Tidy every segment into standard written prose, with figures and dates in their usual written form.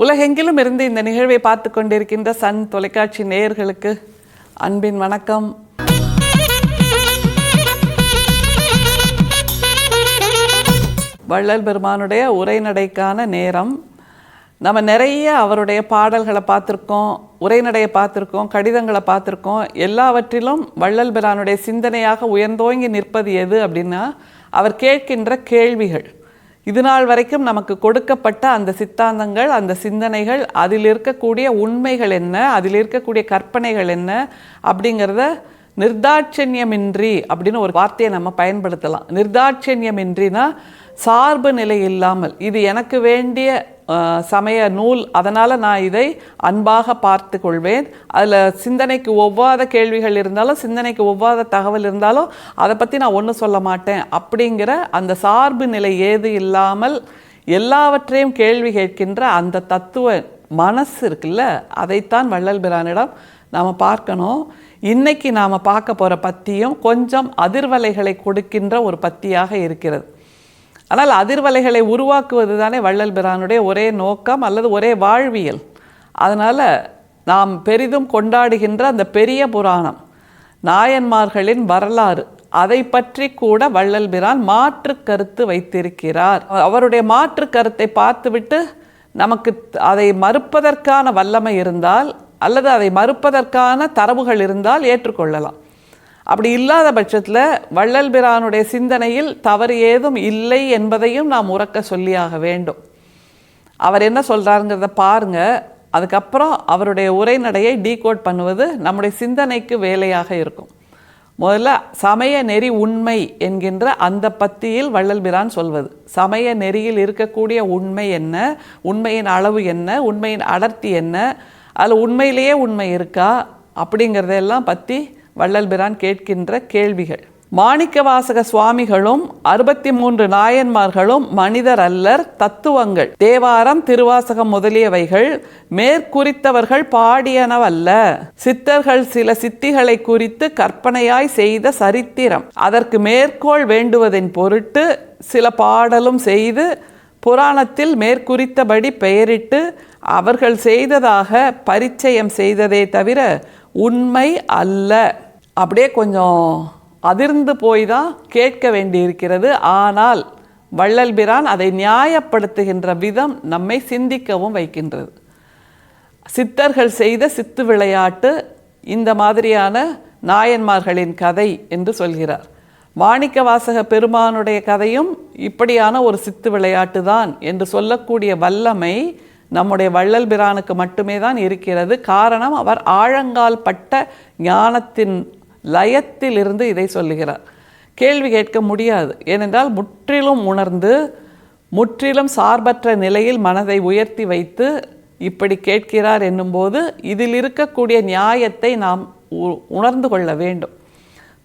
உலகெங்கிலும் இருந்து இந்த நிகழ்வை பார்த்து கொண்டிருக்கின்ற சன் தொலைக்காட்சி நேயர்களுக்கு அன்பின் வணக்கம். வள்ளல் பெருமானுடைய உரைநடைக்கான நேரம். நம்ம நிறைய அவருடைய பாடல்களை பார்த்துருக்கோம், உரைநடையை பார்த்துருக்கோம், கடிதங்களை பார்த்துருக்கோம். எல்லாவற்றிலும் வள்ளல் பெருமானுடைய சிந்தனையாக உயர்ந்தோங்கி நிற்பது எது அப்படின்னா அவர் கேட்கின்ற கேள்விகள். இது நாள் வரைக்கும் நமக்கு கொடுக்கப்பட்ட அந்த சித்தாந்தங்கள், அந்த சிந்தனைகள், அதில் இருக்கக்கூடிய உண்மைகள் என்ன, அதில் இருக்கக்கூடிய கற்பனைகள் என்ன அப்படிங்கிறத நிர்தாட்சண்யமின்றி அப்படின்னு ஒரு வார்த்தையை நம்ம பயன்படுத்தலாம். நிர்தாட்சண்யமின்றினா சார்பு நிலை இல்லாமல், இது எனக்கு வேண்டிய சமய நூல், அதனால் நான் இதை அன்பாக பார்த்து கொள்வேன். அதில் சிந்தனைக்கு ஒவ்வாத கேள்விகள் இருந்தாலும், சிந்தனைக்கு ஒவ்வாத தகவல் இருந்தாலும் அதை பற்றி நான் ஒன்றும் சொல்ல மாட்டேன் அப்படிங்கிற அந்த சார்பு நிலை ஏது இல்லாமல் எல்லாவற்றையும் கேள்வி கேட்கின்ற அந்த தத்துவ மனசு இருக்குல்ல, அதைத்தான் வள்ளல் பிரானிடம் நாம் பார்க்கணும். இன்னைக்கு நாம் பார்க்க போகிற பத்தியும் கொஞ்சம் அதிர்வலைகளை கொடுக்கின்ற ஒரு பத்தியாக இருக்கிறது. ஆனால் அதிர்வலைகளை உருவாக்குவது தானே வள்ளல் பிரானுடைய ஒரே நோக்கம் அல்லது ஒரே வாழ்வியல். அதனால் நாம் பெரிதும் கொண்டாடுகின்ற அந்த பெரிய புராணம், நாயன்மார்களின் வரலாறு, அதை பற்றி கூட வள்ளல் பிரான் மாற்று கருத்து வைத்திருக்கிறார். அவருடைய மாற்று கருத்தை பார்த்துவிட்டு நமக்கு அதை மறுப்பதற்கான வல்லமை இருந்தால் அல்லது அதை மறுப்பதற்கான தரவுகள் இருந்தால் ஏற்றுக்கொள்ளலாம். அப்படி இல்லாத பட்சத்தில் வள்ளல் பிரானுடைய சிந்தனையில் தவறு ஏதும் இல்லை என்பதையும் நாம் உறக்க சொல்லியாக வேண்டும். அவர் என்ன சொல்கிறாருங்கிறத பாருங்கள். அதுக்கப்புறம் அவருடைய உரைநடையை டீகோட் பண்ணுவது நம்முடைய சிந்தனைக்கு வேலையாக இருக்கும். முதல்ல சமய நெறி உண்மை என்கின்ற அந்த பத்தியில் வள்ளல் பிரான் சொல்வது, சமய நெறியில் இருக்கக்கூடிய உண்மை என்ன, உண்மையின் அளவு என்ன, உண்மையின் அடர்த்தி என்ன, அதில் உண்மையிலேயே உண்மை இருக்கா அப்படிங்கிறதெல்லாம் பற்றி வள்ளல் பிரான் கேட்கின்ற கேள்விகள். மாணிக்கவாசக சுவாமிகளும் 63 நாயன்மார்களும் மனிதர் அல்லர், தத்துவங்கள், தேவாரம், திருவாசகம் முதலியவைகள் மேற்குறித்தவர்கள் பாடியனவல்ல. சித்தர்கள் சில சித்திகளை குறித்து கற்பனையாய் செய்த சரித்திரம், அதற்கு மேற்கோள் வேண்டுவதின் பொருட்டு சில பாடலும் செய்து புராணத்தில் மேற்குறித்தபடி பெயரிட்டு அவர்கள் செய்ததாக பரிச்சயம் செய்ததே தவிர உண்மை அல்ல. அப்படியே கொஞ்சம் அதிர்ந்து போய் தான் கேட்க வேண்டியிருக்கிறது. ஆனால் வள்ளல் பிரான் அதை நியாயப்படுத்துகின்ற விதம் நம்மை சிந்திக்கவும் வைக்கின்றது. சித்தர்கள் செய்த சித்து விளையாட்டு இந்த மாதிரியான நாயன்மார்களின் கதை என்று சொல்கிறார். மாணிக்கவாசக பெருமானுடைய கதையும் இப்படியான ஒரு சித்து விளையாட்டு தான் என்று சொல்லக்கூடிய வல்லமை நம்முடைய வள்ளல் பிரானுக்கு மட்டுமே தான் இருக்கிறது. காரணம், அவர் ஆழங்கால் பட்ட ஞானத்தின் லயத்தில் இருந்து இதை சொல்லுகிறார். கேள்வி கேட்க முடியாது. ஏனென்றால் முற்றிலும் உணர்ந்து, முற்றிலும் சார்பற்ற நிலையில் மனதை உயர்த்தி வைத்து இப்படி கேட்கிறார் என்னும்போது இதில் இருக்கக்கூடிய நியாயத்தை நாம் உணர்ந்து கொள்ள வேண்டும்.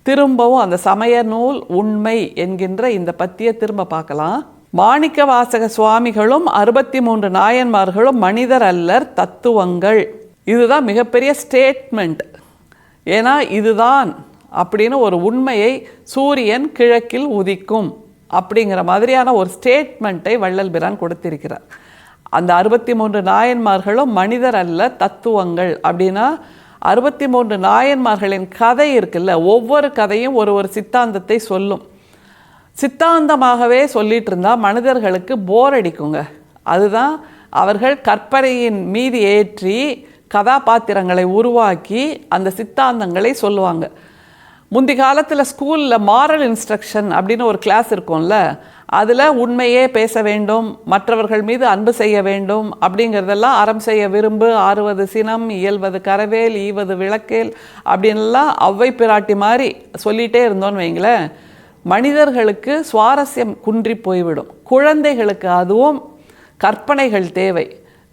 திரும்பவும் அந்த சமய நூல் உண்மை என்கின்ற இந்த பத்தியை திரும்ப பார்க்கலாம். மாணிக்கவாசக சுவாமிகளும் 63 நாயன்மார்களும் மனிதர் அல்லர், தத்துவங்கள். இதுதான் மிகப்பெரிய ஸ்டேட்மெண்ட். ஏன்னா இதுதான் அப்படின்னு ஒரு உண்மையை சூரியன் கிழக்கில் உதிக்கும் அப்படிங்கிற மாதிரியான ஒரு ஸ்டேட்மெண்ட்டை வள்ளல் பிரான் கொடுத்திருக்கிறார். அந்த 63 நாயன்மார்களும் மனிதர் அல்ல, தத்துவங்கள் அப்படின்னா 63 நாயன்மார்களின் கதை இருக்குல்ல, ஒவ்வொரு கதையும் ஒரு சித்தாந்தத்தை சொல்லும். சித்தாந்தமாகவே சொல்லிட்டு இருந்தால் மனிதர்களுக்கு போர் அடிக்குங்க. அதுதான் அவர்கள் கற்பனையின் மீது ஏற்றி கதாபாத்திரங்களை உருவாக்கி அந்த சித்தாந்தங்களை சொல்லுவாங்க. முந்தி காலத்தில் ஸ்கூலில் மாரல் இன்ஸ்ட்ரக்ஷன் அப்படின்னு ஒரு கிளாஸ் இருக்கும்ல, அதில் உண்மையே பேச வேண்டும், மற்றவர்கள் மீது அன்பு செய்ய வேண்டும் அப்படிங்கிறதெல்லாம், அறம் செய்ய விரும்பு, ஆறுவது சினம், இயல்வது கரவேல், ஈவது விளக்கேல் அப்படின்லாம் ஔவை பிராட்டி மாதிரி சொல்லிகிட்டே இருந்தோன்னு வைங்களேன், மனிதர்களுக்கு சுவாரஸ்யம் குன்றி போய்விடும். குழந்தைகளுக்கு அதுவும் கற்பனைகள் தேவை,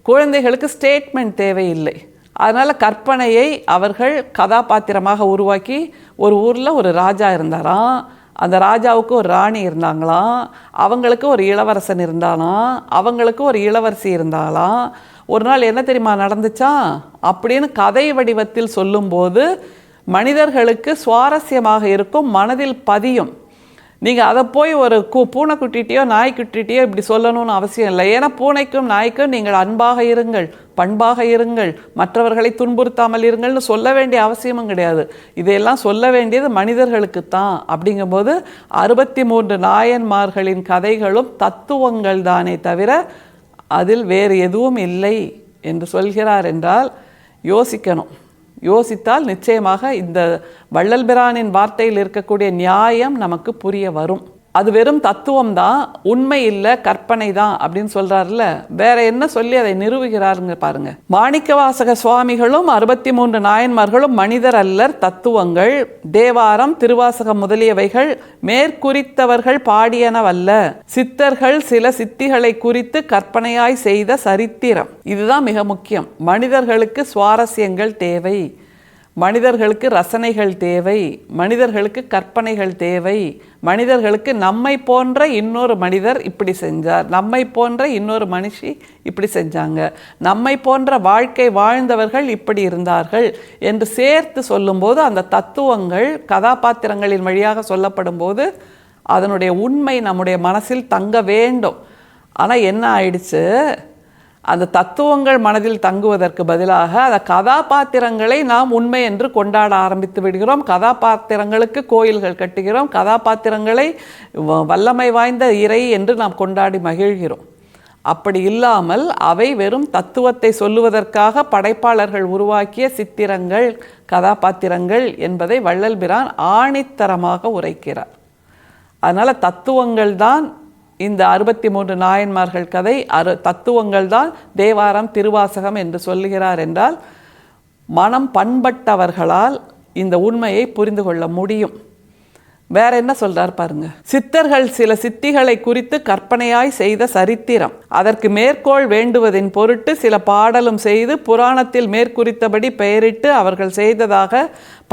குழந்தைகளுக்கு ஸ்டேட்மெண்ட் தேவையில்லை. அதனால் கற்பனையை அவர்கள் கதாபாத்திரமாக உருவாக்கி, ஒரு ஊரில் ஒரு ராஜா இருந்தாராம், அந்த ராஜாவுக்கு ஒரு ராணி இருந்தாங்களாம், அவங்களுக்கு ஒரு இளவரசன் இருந்தாலாம், அவங்களுக்கு ஒரு இளவரசி இருந்தாலாம். ஒரு நாள் என்ன தெரியுமா நடந்துச்சா அப்படின்னு கதை வடிவத்தில் சொல்லும்போது மனிதர்களுக்கு சுவாரஸ்யமாக இருக்கும், மனதில் பதியும். நீங்கள் அதை போய் ஒரு பூனைக்குட்டிகிட்டையோ நாய்க்குட்டிகிட்டையோ இப்படி சொல்லணும்னு அவசியம் இல்லை. ஏன்னா பூனைக்கும் நாய்க்கும் நீங்கள் அன்பாக இருங்கள், பண்பாக இருங்கள், மற்றவர்களை துன்புறுத்தாமல் இருங்கள்னு சொல்ல வேண்டிய அவசியமும் கிடையாது. இதையெல்லாம் சொல்ல வேண்டியது மனிதர்களுக்கு தான். அப்படிங்கும்போது 63 நாயன்மார்களின் கதைகளும் தத்துவங்கள் தானே தவிர அதில் வேறு எதுவும் இல்லை என்று சொல்கிறார் என்றால் யோசிக்கணும். யோசித்தால் நிச்சயமாக இந்த வள்ளல் பிரானின் வார்த்தையில் இருக்கக்கூடிய நியாயம் நமக்கு புரிய வரும். அது வெறும் தத்துவம் தான், உண்மை இல்லை, கற்பனை தான் அப்படின்னு சொல்றாருல. வேற என்ன சொல்லி அதை நிறுவுகிறாருங்க பாருங்க. மாணிக்கவாசக சுவாமிகளும் 63 நாயன்மார்களும் மனிதர் அல்லர், தத்துவங்கள். தேவாரம், திருவாசகம் முதலியவைகள் மேற்குறித்தவர்கள் பாடியனவல்ல, சித்தர்கள் சில சித்திகளை குறித்து கற்பனையாய் செய்த சரித்திரம். இதுதான் மிக முக்கியம். மனிதர்களுக்கு சுவாரஸ்யங்கள் தேவை, மனிதர்களுக்கு ரசனைகள் தேவை, மனிதர்களுக்கு கற்பனைகள் தேவை, மனிதர்களுக்கு நம்மை போன்ற இன்னொரு மனிதர் இப்படி செஞ்சார், நம்மை போன்ற இன்னொரு மனுஷி இப்படி செஞ்சாங்க, நம்மை போன்ற வாழ்க்கை வாழ்ந்தவர்கள் இப்படி இருந்தார்கள் என்று சேர்த்து சொல்லும்போது அந்த தத்துவங்கள் கதாபாத்திரங்களின் வழியாக சொல்லப்படும் போது அதனுடைய உண்மை நம்முடைய மனசில் தங்க வேண்டும். ஆனால் என்ன ஆயிடுச்சு, அந்த தத்துவங்கள் மனதில் தங்குவதற்கு பதிலாக அந்த கதாபாத்திரங்களை நாம் உண்மை என்று கொண்டாட ஆரம்பித்து விடுகிறோம். கதாபாத்திரங்களுக்கு கோயில்கள் கட்டுகிறோம், கதாபாத்திரங்களை வல்லமை வாய்ந்த இறை என்று நாம் கொண்டாடி மகிழ்கிறோம். அப்படி இல்லாமல் அவை வெறும் தத்துவத்தை சொல்லுவதற்காக படைப்பாளர்கள் உருவாக்கிய சித்திரங்கள், கதாபாத்திரங்கள் என்பதை வள்ளல் பிரான் ஆணித்தரமாக உரைக்கிறார். அதனால் தத்துவங்கள் தான் இந்த 63 நாயன்மார்கள் கதை, தத்துவங்கள் தான் தேவாரம், திருவாசகம் என்று சொல்லுகிறார் என்றால் மனம் பண்பட்டவர்களால் இந்த உண்மையை புரிந்து கொள்ள முடியும். வேற என்ன சொல்றார் பாருங்க. சித்தர்கள் சில சித்திகளை குறித்து கற்பனையாய் செய்த சரித்திரம், அதற்கு மேற்கோள் வேண்டுவதின் பொருட்டு சில பாடலும் செய்து புராணத்தில் மேற்குறித்தபடி பெயரிட்டு அவர்கள் செய்ததாக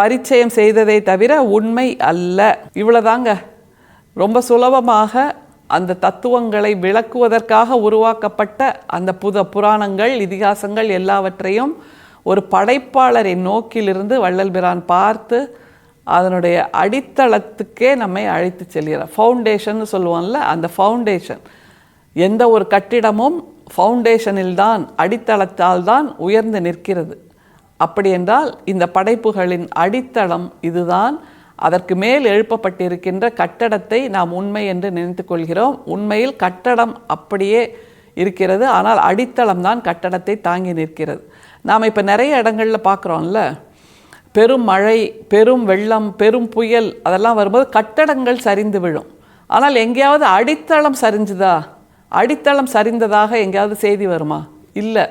பரிச்சயம் செய்ததை தவிர உண்மை அல்ல. இவ்வளவுதாங்க. ரொம்ப சுலபமாக அந்த தத்துவங்களை விளக்குவதற்காக உருவாக்கப்பட்ட அந்த புராணங்கள், இதிகாசங்கள் எல்லாவற்றையும் ஒரு படைப்பாளரின் நோக்கிலிருந்து வள்ளல் பிரான் பார்த்து அதனுடைய அடித்தளத்துக்கே நம்மை அழைத்து செல்கிறார். ஃபவுண்டேஷன் சொல்லுவோம்ல, அந்த ஃபவுண்டேஷன். எந்த ஒரு கட்டிடமும் ஃபவுண்டேஷனில் தான், அடித்தளத்தால் தான் உயர்ந்து நிற்கிறது. அப்படி என்றால் இந்த படைப்புகளின் அடித்தளம் இதுதான். அதற்கு மேல் எழுப்பப்பட்டிருக்கின்ற கட்டடத்தை நாம் உண்மை என்று நினைத்து கொள்கிறோம். உண்மையில் கட்டடம் அப்படியே இருக்கிறது, ஆனால் அடித்தளம் தான் கட்டடத்தை தாங்கி நிற்கிறது. நாம் இப்போ நிறைய இடங்களில் பார்க்குறோம்ல, பெரும் மழை, பெரும் வெள்ளம், பெரும் புயல் அதெல்லாம் வரும்போது கட்டடங்கள் சரிந்து விழும். ஆனால் எங்கேயாவது அடித்தளம் சரிஞ்சுதா? அடித்தளம் சரிந்ததாக எங்கேயாவது செய்தி வருமா? இல்லை.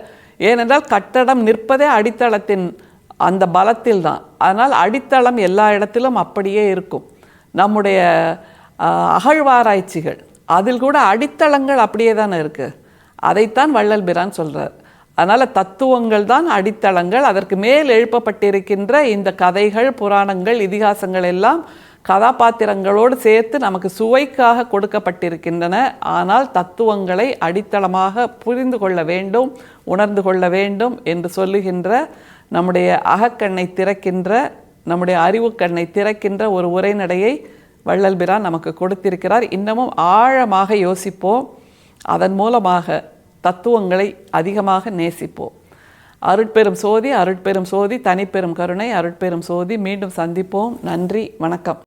ஏனென்றால் கட்டடம் நிற்பதே அடித்தளத்தின் அந்த பலத்தில் தான். அதனால் அடித்தளம் எல்லா இடத்திலும் அப்படியே இருக்கும். நம்முடைய அகழ்வாராய்ச்சிகள் அதில் கூட அடித்தளங்கள் அப்படியே தானே இருக்குது. அதைத்தான் வள்ளல் பிரான் சொல்கிறார். அதனால் தத்துவங்கள் தான் அடித்தளங்கள். அதற்கு மேல் எழுப்பப்பட்டிருக்கின்ற இந்த கதைகள், புராணங்கள், இதிகாசங்கள் எல்லாம் கதாபாத்திரங்களோடு சேர்த்து நமக்கு சுவைக்காக கொடுக்கப்பட்டிருக்கின்றன. ஆனால் தத்துவங்களை அடித்தளமாக புரிந்து கொள்ள வேண்டும், உணர்ந்து கொள்ள வேண்டும் என்று சொல்லுகின்ற, நம்முடைய அகக்கண்ணை திறக்கின்ற, நம்முடைய அறிவுக்கண்ணை திறக்கின்ற ஒரு உரைநடையை வள்ளல் பிரான் நமக்கு கொடுத்திருக்கிறார். இன்னமும் ஆழமாக யோசிப்போம். அதன் மூலமாக தத்துவங்களை அதிகமாக நேசிப்போம். அருட்பெரும் சோதி, அருட்பெரும் சோதி, தனிப்பெரும் கருணை, அருட்பெரும் சோதி. மீண்டும் சந்திப்போம். நன்றி, வணக்கம்.